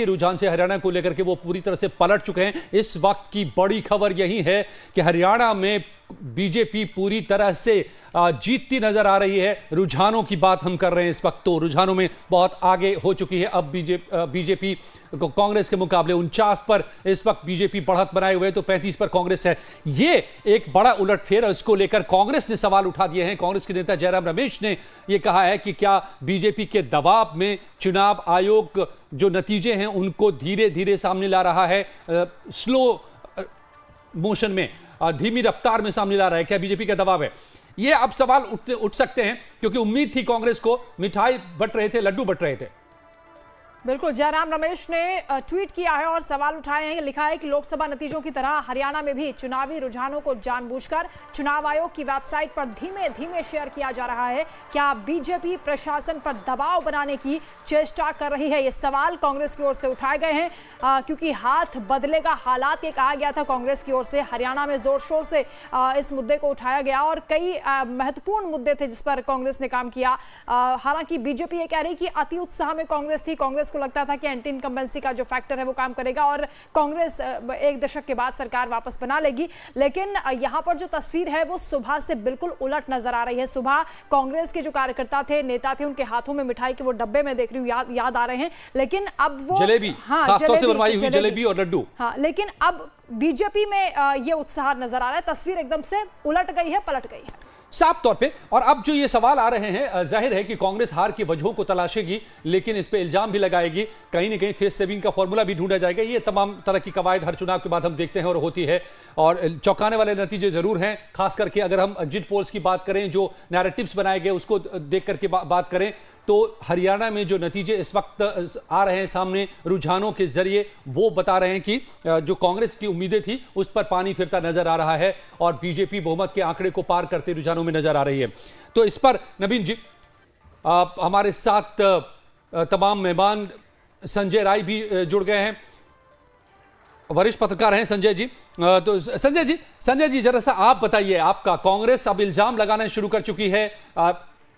रुझान से हरियाणा को लेकर के वो पूरी तरह से पलट चुके हैं। इस वक्त की बड़ी खबर यही है कि हरियाणा में बीजेपी पूरी तरह से जीतती नजर आ रही है। रुझानों की बात हम कर रहे हैं इस वक्त, तो रुझानों में बहुत आगे हो चुकी है। अब बीजेपी को कांग्रेस के मुकाबले 49 पर इस वक्त बीजेपी बढ़त बनाए हुए, तो 35 पर कांग्रेस है। ये एक बड़ा उलटफेर है, इसको लेकर कांग्रेस ने सवाल उठा दिए हैं। कांग्रेस के नेता जयराम रमेश ने यह कहा है कि क्या बीजेपी के दबाव में चुनाव आयोग जो नतीजे हैं उनको धीरे धीरे सामने ला रहा है, स्लो मोशन में, धीमी रफ्तार में सामने ला रहा है। क्या बीजेपी का दबाव है? ये अब सवाल उठ सकते हैं, क्योंकि उम्मीद थी कांग्रेस को, मिठाई बंट रहे थे, लड्डू बंट रहे थे। बिल्कुल, जयराम रमेश ने ट्वीट किया है और सवाल उठाए हैं। लिखा है कि लोकसभा नतीजों की तरह हरियाणा में भी चुनावी रुझानों को जानबूझकर चुनाव आयोग की वेबसाइट पर धीमे धीमे शेयर किया जा रहा है। क्या बीजेपी प्रशासन पर दबाव बनाने की चेष्टा कर रही है? ये सवाल कांग्रेस की ओर से उठाए गए हैं, क्योंकि हाथ बदलेगा हालात ये कहा गया था कांग्रेस की ओर से। हरियाणा में जोर शोर से इस मुद्दे को उठाया गया और कई महत्वपूर्ण मुद्दे थे जिस पर कांग्रेस ने काम किया। हालांकि बीजेपी ये कह रही कि अति उत्साह में कांग्रेस थी, कांग्रेस को लगता था कि एंटी इनकम्बेंसी का जो फैक्टर है वो काम करेगा और कांग्रेस एक दशक के बाद सरकार वापस बना लेगी। लेकिन यहां पर जो तस्वीर है वो सुबह से बिल्कुल उलट नजर आ रही है। सुबह कांग्रेस के जो कार्यकर्ता थे, नेता थे, उनके हाथों में मिठाई के वो डब्बे में देख रही हूं याद आ रहे हैं। लेकिन अब वो जलेबी, खासतौर से बनवाई हुई जलेबी और लड्डू। हाँ, लेकिन अब बीजेपी में ये उत्साह नजर आ रहा है। तस्वीर एकदम से उलट गई है, पलट गई है साफ तौर पे। और अब जो ये सवाल आ रहे हैं, जाहिर है कि कांग्रेस हार की वजहों को तलाशेगी, लेकिन इस पे इल्जाम भी लगाएगी, कहीं ना कहीं फेस सेविंग का फॉर्मूला भी ढूंढा जाएगा। ये तमाम तरह की कवायद हर चुनाव के बाद हम देखते हैं और होती है, और चौंकाने वाले नतीजे जरूर हैं। खास करके अगर हम एग्जिट पोल्स की बात करें, जो नैरेटिव्स बनाए गए उसको देख करके बात करें, तो हरियाणा में जो नतीजे इस वक्त आ रहे हैं सामने रुझानों के जरिए, वो बता रहे हैं कि जो कांग्रेस की उम्मीदें थी उस पर पानी फिरता नजर आ रहा है और बीजेपी बहुमत के आंकड़े को पार करते रुझानों में नजर आ रही है। तो इस पर नवीन जी, हमारे साथ तमाम मेहमान संजय राय भी जुड़ गए हैं, वरिष्ठ पत्रकार हैं संजय जी। तो संजय जी जरा सा आप बताइए, आपका कांग्रेस अब इल्जाम लगाना शुरू कर चुकी है,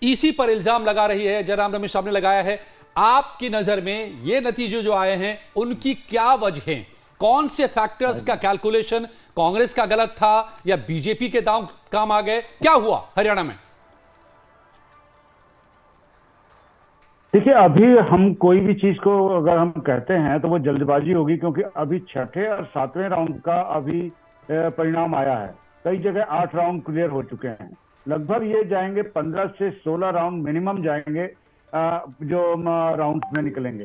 ईसी पर इल्जाम लगा रही है, जयराम रमेश साहब ने लगाया है। आपकी नजर में ये नतीजे जो आए हैं उनकी क्या वजह हैं? कौन से फैक्टर्स का कैलकुलेशन कांग्रेस का गलत था या बीजेपी के दांव काम आ गए? क्या हुआ हरियाणा में? देखिए, अभी हम कोई भी चीज को अगर हम कहते हैं तो वो जल्दबाजी होगी, क्योंकि अभी छठे और सातवें राउंड का अभी परिणाम आया है। कई जगह 8 राउंड क्लियर हो चुके हैं। लगभग ये जाएंगे 15 से 16 राउंड मिनिमम जाएंगे जो राउंड में निकलेंगे।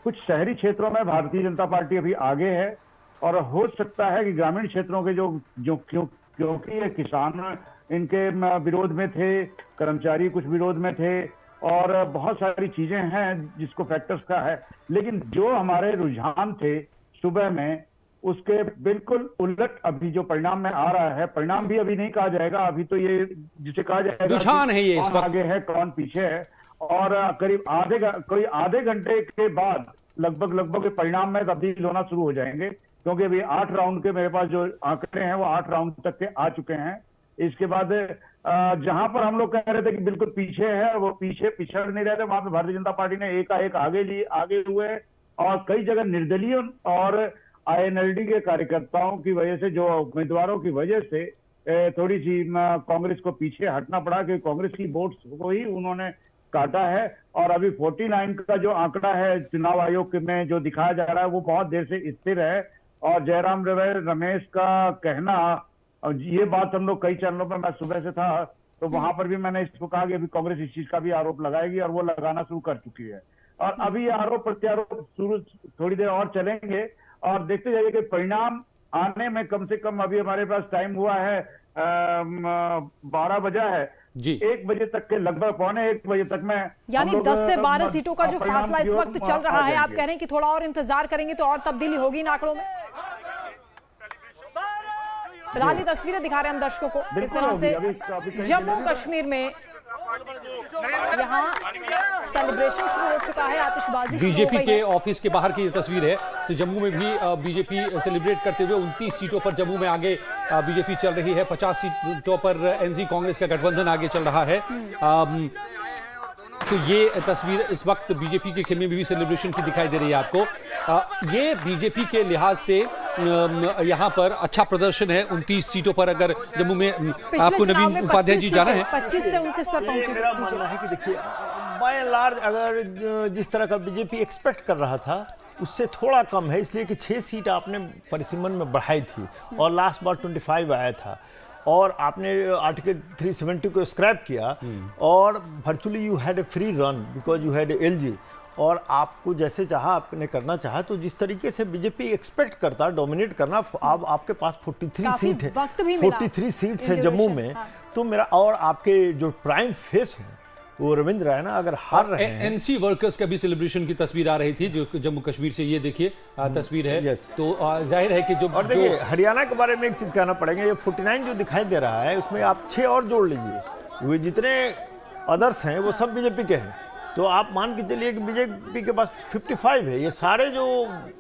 कुछ शहरी क्षेत्रों में भारतीय जनता पार्टी अभी आगे है, और हो सकता है कि ग्रामीण क्षेत्रों के क्योंकि ये किसान इनके विरोध में थे, कर्मचारी कुछ विरोध में थे, और बहुत सारी चीजें हैं जिसको फैक्टर्स का है। लेकिन जो हमारे रुझान थे सुबह में, उसके बिल्कुल उलट अभी जो परिणाम में आ रहा है, परिणाम भी अभी नहीं कहा जाएगा, अभी तो ये जिसे कहा जाएगा रुझान है, ये कौन आगे है कौन पीछे है। और करीब कोई आधे घंटे के बाद लगभग परिणाम में तब्दील होना शुरू हो जाएंगे, क्योंकि अभी 8 राउंड के मेरे पास जो आंकड़े हैं वो 8 राउंड तक के आ चुके हैं। इसके बाद जहां पर हम लोग कह रहे थे कि बिल्कुल पीछे है, वो पीछे पिछड़ नहीं रहे थे, वहां पे भारतीय जनता पार्टी ने एकाएक आगे हुए, और कई जगह निर्दलीय और आईएनएलडी के कार्यकर्ताओं की वजह से, जो उम्मीदवारों की वजह से थोड़ी सी कांग्रेस को पीछे हटना पड़ा, कि कांग्रेस की वोट्स को ही उन्होंने काटा है। और अभी 49 का जो आंकड़ा है चुनाव आयोग में जो दिखाया जा रहा है वो बहुत देर से स्थिर है। और जयराम रमेश का कहना, और ये बात हम लोग कई चैनलों पर, मैं सुबह से था तो वहां पर भी मैंने इसको कहा कि अभी कांग्रेस इस चीज का भी आरोप लगाएगी, और वो लगाना शुरू कर चुकी है। और अभी आरोप प्रत्यारोप शुरू थोड़ी देर और चलेंगे, और देखते जाइए कि परिणाम आने में कम से कम अभी हमारे पास टाइम हुआ है 12 बजा है जी, 1 बजे तक के, लगभग 1:45 बजे तक में, यानी 10 से 12 सीटों का जो फासला इस वक्त चल रहा है, आप कह रहे हैं कि थोड़ा और इंतजार करेंगे तो और तब्दीली होगी इन आंकड़ों में। फिलहाल ये तस्वीरें दिखा रहे हैं हम दर्शकों को, इस तरह से जम्मू कश्मीर में यहाँ सेलिब्रेशन शुरू हो चुका है, आतिशबाजी बीजेपी के ऑफिस के बाहर की ये तस्वीर है। तो जम्मू में भी बीजेपी सेलिब्रेट करते हुए 29 सीटों पर जम्मू में आगे बीजेपी चल रही है, 50 सीटों पर एनसी कांग्रेस का गठबंधन आगे चल रहा है। तो ये तस्वीर इस वक्त बीजेपी के खेमे में भी सेलिब्रेशन की दिखाई दे रही है आपको। ये बीजेपी के लिहाज से यहाँ पर अच्छा प्रदर्शन है। 29 सीटों पर अगर जम्मू में आपको नवीन उपाध्याय जी जाना है 25 से 29 पर पहुंचे। मेरा मानना है कि देखिए बाय एंड लार्ज अगर जिस तरह का बीजेपी एक्सपेक्ट कर रहा था उससे थोड़ा कम है, इसलिए कि 6 सीट आपने परिसीमन में बढ़ाई थी और लास्ट बार 25 आया था और आपने आर्टिकल 370 को स्क्रैप किया और virtually you had a free run because you had LG और आपको जैसे चाहा आपने करना चाहा। तो जिस तरीके से बीजेपी एक्सपेक्ट करता डोमिनेट करना, अब आपके पास 43 सीट है, 43 सीट्स है जम्मू में। तो मेरा और आपके जो प्राइम फेस है वो रविंद्र है ना, अगर हार रहे हैं। एनसी वर्कर्स का भी सेलिब्रेशन की तस्वीर आ रही थी जो जम्मू कश्मीर से, ये देखिए तस्वीर है। तो जाहिर है कि जो और देखिए हरियाणा के बारे में एक चीज कहना पड़ेगा, ये 49 जो दिखाई दे रहा है उसमें आप 6 और जोड़ लीजिए, वे जितने अदर्स हैं वो सब बीजेपी के हैं। तो आप मान के चलिए कि बीजेपी के पास 55 है, ये सारे जो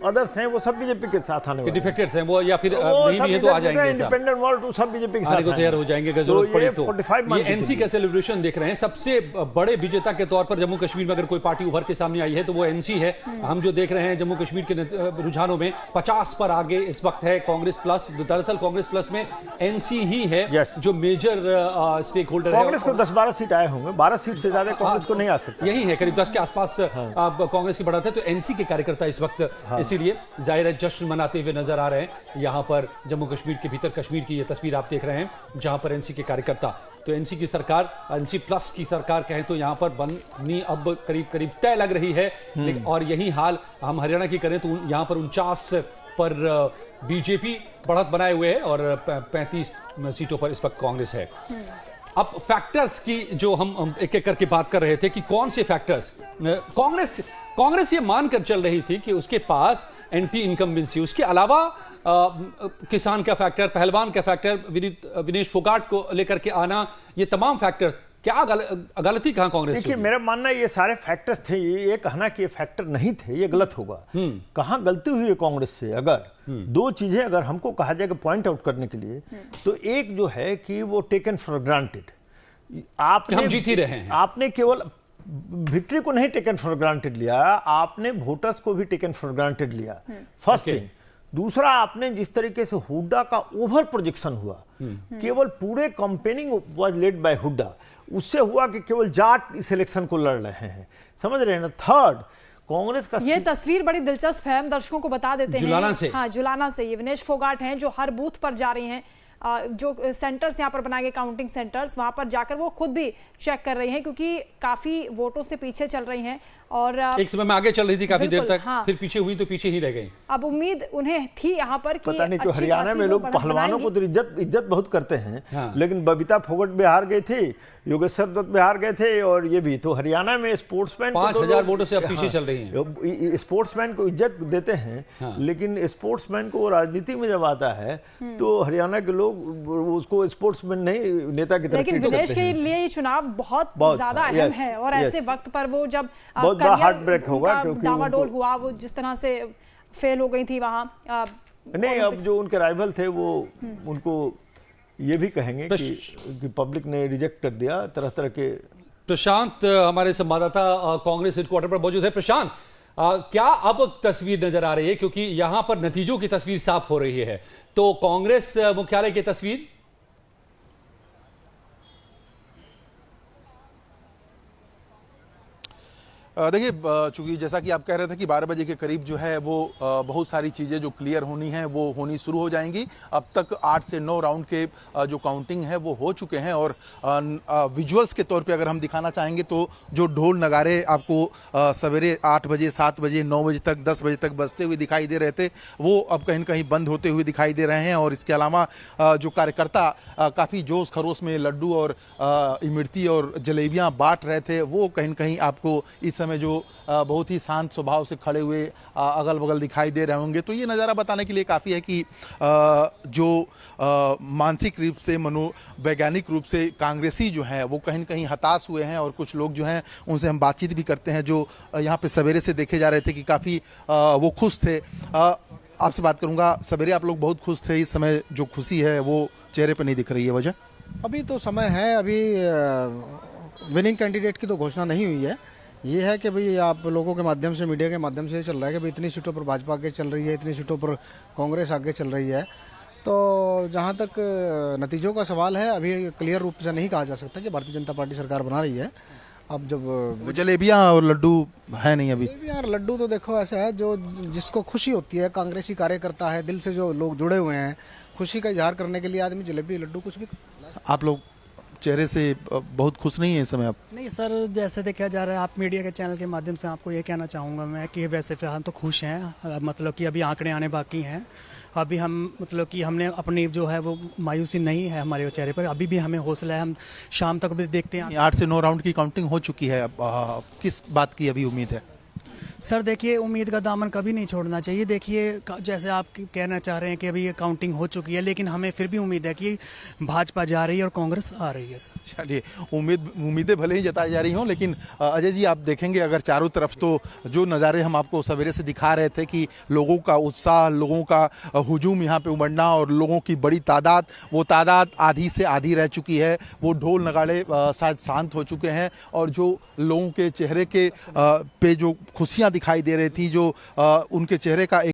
अदर्स हैं वो सब बीजेपी के साथ आने वाले हैं। डिफेक्टेड्स हैं वो, या फिर नहीं भी है तो आ जाएंगे, इंडिपेंडेंट वर्ल्ड तो सब बीजेपी के साथ तैयार हो जाएंगे अगर जरूरत पड़ी तो। 45 ये एनसी का सेलिब्रेशन देख रहे हैं। सबसे बड़े विजेता के तौर पर जम्मू कश्मीर में अगर कोई पार्टी उभर के सामने आई है तो वो एनसी है। हम जो देख रहे हैं जम्मू कश्मीर के रुझानों में 50 पर आगे इस वक्त है कांग्रेस प्लस। दरअसल कांग्रेस प्लस में एनसी ही है जो मेजर स्टेक होल्डर है। कांग्रेस को 10-12 सीट आए होंगे, 12 सीट से ज्यादा कांग्रेस को नहीं आ सकता। यही है, करीब 10 के आसपास कांग्रेस की बढ़त है। तो एनसी के कार्यकर्ता इस वक्त इसीलिए जाहिर है जश्न मनाते हुए नजर आ रहे हैं। यहाँ पर जम्मू कश्मीर के भीतर कश्मीर की ये तस्वीर आप देख रहे हैं जहां पर एनसी के कार्यकर्ता, तो एनसी की सरकार, एनसी प्लस की सरकार कहें तो यहाँ पर बननी अब करीब करीब तय लग रही है। और यही हाल हम हरियाणा की करें तो यहाँ पर 49 पर बीजेपी बढ़त बनाए हुए है और 35 सीटों पर इस वक्त कांग्रेस है। अब फैक्टर्स की जो हम एक एक करके बात कर रहे थे कि कौन से फैक्टर्स, कांग्रेस ये मानकर चल रही थी कि उसके पास एंटी इनकम्बेंसी, उसके अलावा किसान का फैक्टर, पहलवान का फैक्टर, विनेश फोगाट को लेकर के आना, ये तमाम फैक्टर, क्या गलती कहां कांग्रेस? देखिए मेरा मानना है ये सारे फैक्टर्स थे, ये कहना कि ये फैक्टर नहीं थे ये गलत होगा। कहां गलती हुई है कांग्रेस से? अगर दो चीजें अगर हमको कहा जाए कि पॉइंट आउट करने के लिए, तो एक जो है कि वो टेकन फॉर ग्रांटेड, आपने हम जीत ही रहे हैं, आपने केवल विक्ट्री को नहीं टेकन फॉर ग्रांटेड लिया, आपने वोटर्स को भी टेकन फॉर ग्रांटेड लिया, फर्स्ट थिंग। दूसरा, आपने जिस तरीके से हुड्डा का ओवर प्रोजेक्शन हुआ, केवल पूरे campaigning was led by Hooda, उससे हुआ कि केवल जाट इस इलेक्शन को लड़ रहे हैं, समझ रहे हैं ना। थर्ड, कांग्रेस का ये तस्वीर बड़ी दिलचस्प है, हम दर्शकों को बता देते हैं। जुलाना से, हाँ जुलाना से ये विनेश फोगाट हैं जो हर बूथ पर जा रही हैं, जो सेंटर्स यहाँ पर बनाए गए काउंटिंग सेंटर्स, वहां पर जाकर वो खुद भी चेक कर रही हैं क्योंकि काफी वोटों से पीछे चल रही हैं और एक समय में आगे चल रही थी काफी देर तक, फिर पीछे हुई तो पीछे ही रह गई। अब उम्मीद उन्हें थी यहाँ पर कि पता नहीं क्यों हरियाणा में लोग पहलवानों को तो इज्जत बहुत करते हैं, लेकिन बबिता फोगट बिहार गए थे, योगेश्वर दत्त बिहार गए थे और ये भी, तो हरियाणा में स्पोर्ट्समैन 5000 वोटों से अब पीछे चल रही हैं। स्पोर्ट्समैन को इज्जत देते हैं, लेकिन स्पोर्ट्समैन को राजनीति में जब आता है तो हरियाणा के लोग उसको स्पोर्ट्समैन नहीं, नेता की तरह लेकिन विनेश के लिए ये चुनाव बहुत ज्यादा अहम है और ऐसे वक्त पर वो जब बहुत बड़ा हार्ट ब्रेक होगा क्योंकि डामाडोल हुआ, वो जिस तरह से फेल हो गई थी वहां। नहीं, अब जो उनके राइवल थे वो उनको ये भी कहेंगे कि पब्लिक ने रिजेक्ट कर दिया तरह तरह के। प्रशांत हमारे संवाददाता कांग्रेस हेडक्वार्टर पर मौजूद है। प्रशांत, क्या अब तस्वीर नजर आ रही है, क्योंकि यहां पर नतीजों की तस्वीर साफ हो रही है, तो कांग्रेस मुख्यालय की तस्वीर? देखिए, चूंकि जैसा कि आप कह रहे थे कि 12 बजे के करीब जो है वो बहुत सारी चीज़ें जो क्लियर होनी है वो होनी शुरू हो जाएंगी। अब तक 8 से 9 राउंड के जो काउंटिंग है वो हो चुके हैं और विजुअल्स के तौर पे अगर हम दिखाना चाहेंगे तो जो ढोल नगारे आपको सवेरे 8 बजे, 7 बजे, 9 बजे तक, 10 बजे तक बजते हुए दिखाई दे रहे थे, वो अब कहीं न कहीं बंद होते हुए दिखाई दे रहे हैं। और इसके अलावा जो कार्यकर्ता काफ़ी जोश खरोश में लड्डू और इमरती और जलेबियाँ बांट रहे थे, वो कहीं न कहीं आपको इस समय जो बहुत ही शांत स्वभाव से खड़े हुए अगल बगल दिखाई दे रहे होंगे। तो ये नज़ारा बताने के लिए काफ़ी है कि जो मानसिक रूप से, मनोवैज्ञानिक रूप से कांग्रेसी जो हैं वो कहीं न कहीं हताश हुए हैं और कुछ लोग जो हैं उनसे हम बातचीत भी करते हैं जो यहाँ पे सवेरे से देखे जा रहे थे कि काफ़ी वो खुश थे। आपसे बात करूँगा, सवेरे आप लोग बहुत खुश थे, इस समय जो खुशी है वो चेहरे पर नहीं दिख रही है, वजह? अभी तो समय है, अभी विनिंग कैंडिडेट की तो घोषणा नहीं हुई है। ये है कि भाई आप लोगों के माध्यम से, मीडिया के माध्यम से ये चल रहा है कि भाई इतनी सीटों पर भाजपा आगे चल रही है, इतनी सीटों पर कांग्रेस आगे चल रही है। तो जहाँ तक नतीजों का सवाल है, अभी क्लियर रूप से नहीं कहा जा सकता कि भारतीय जनता पार्टी सरकार बना रही है। अब जब वो जलेबियाँ और लड्डू है नहीं अभी। यार लड्डू तो देखो ऐसा है, जो जिसको खुशी होती है, कांग्रेसी कार्यकर्ता है, दिल से जो लोग जुड़े हुए हैं, खुशी का इजहार करने के लिए आदमी जलेबी लड्डू कुछ भी। आप लोग चेहरे से बहुत खुश नहीं है इस समय आप? नहीं सर, जैसे देखा जा रहा है, आप मीडिया के चैनल के माध्यम से आपको ये कहना चाहूँगा मैं कि वैसे फिलहाल तो खुश हैं। मतलब कि अभी आंकड़े आने बाकी हैं। अभी हम मतलब कि हमने अपनी जो है वो मायूसी नहीं है हमारे चेहरे पर, अभी भी हमें हौसला है। हम शाम तक भी देखते हैं। 8 से 9 राउंड की काउंटिंग हो चुकी है। अब किस बात की अभी उम्मीद है? सर देखिए, उम्मीद का दामन कभी नहीं छोड़ना चाहिए। देखिए जैसे आप कहना चाह रहे हैं कि अभी ये काउंटिंग हो चुकी है, लेकिन हमें फिर भी उम्मीद है कि भाजपा जा रही है और कांग्रेस आ रही है। सर चलिए, उम्मीदें भले ही जताई जा रही हों, लेकिन अजय जी आप देखेंगे अगर चारों तरफ तो जो नज़ारे हम आपको सवेरे से दिखा रहे थे कि लोगों का उत्साह, लोगों का हुजूम यहाँ पे उमड़ना और लोगों की बड़ी तादाद, वो तादाद आधी से आधी रह चुकी है। वो ढोल नगाड़े शायद शांत हो चुके हैं और जो लोगों के चेहरे के पे जो खुशियाँ दिखाई दे रही थी, जो उनके चेहरे का